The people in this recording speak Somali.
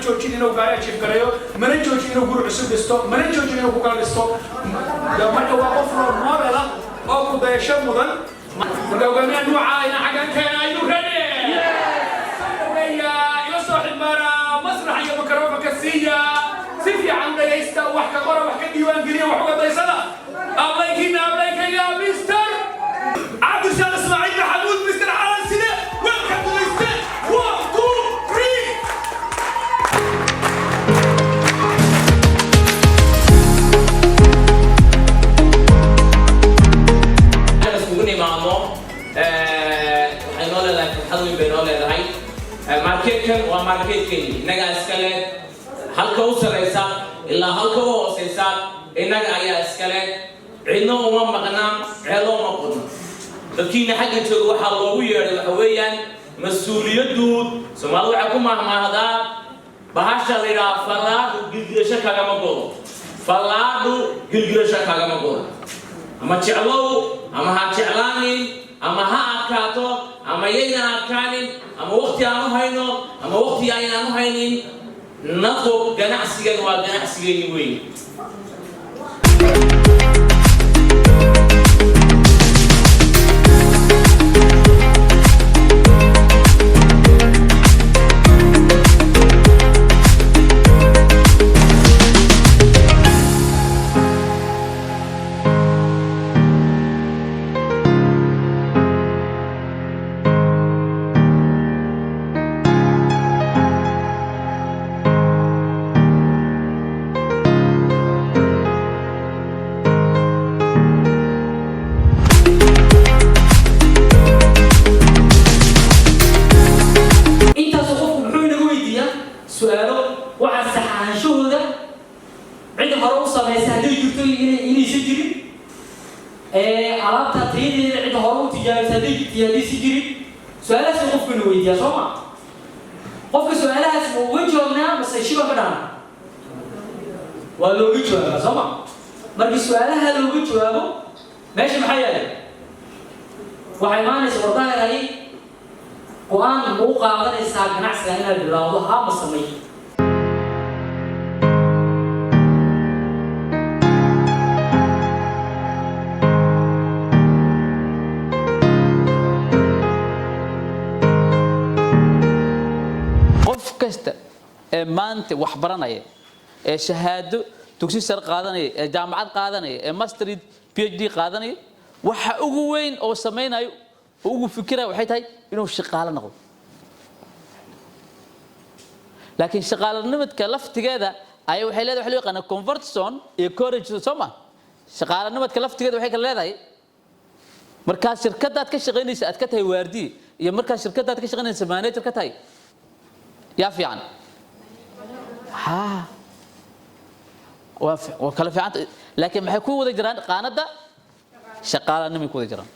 joojin inuu gaari ajiib gareeyo mana joojin inuu guri cusub dhisto mana joojin inuu ku kala dhisto marka waa qof role model ah oo ku dayasho mudan marka hogaamiyaha nuuca ina xaggan keena ayuu rade ila soo xidmaara masrax iyo makarofa ka siiya si fiican dhagaysta wax ka qora wax ka diiwaan geliya wax uga daysada ablaykina ablaykaya mister cabdishaal ismaaciil maxamuud mister calan side welcome to the stage 1 2 3 أنا سكوني معه حينولا لكن حلوي بينولا لهاي ماركت كم وماركت كني نجا إسكالات هالك وصل إنسان إلا هالك وصل إنسان إنك أيها إسكالات عنا وما مغنم علا وما قدم لكن حاجة تقول حلوية الحويان مسؤولية دود سمعوا عكم مع هذا بهاش اللي را فلاد جلجلشة كلام أقول فلاد جلجلشة كلام أقول أما تعلو أما هاتعلاني أما هاكاتو أما يينا كانين أما وقتي أنا هينو أما وقتي أنا هينين نطلب جناحسيا وجناحسيا يوي ولو جوابه سما مركز سؤالها لو جوابه ماشي محيّل وحيوان سلطان هاي قوان موقع غير إسحاق نعس هنا بالله ها مصمي قف كست مانت وحبرنا شهادة تكسير سر قادني جامعات قادني ماستر PhD قادني waxa ugu weyn oo sameeyay ugu fikira waxay tahay inuu shaqaale noqdo laakiin shaqaalanimadka laftigeeda ay waxay leedahay wax loo yaqaan comfort zone iyo courage zone shaqaalanimadka laftigeeda waxay ka leedahay marka shirkadaad ka shaqeynaysa aad ka tahay waardi iyo marka shirkadaad ka shaqeynaysa manager ka tahay yaa fiican وكلا في عند لكن ما حيكون وذا جيران قاندة شقالة نمي كوذا جيران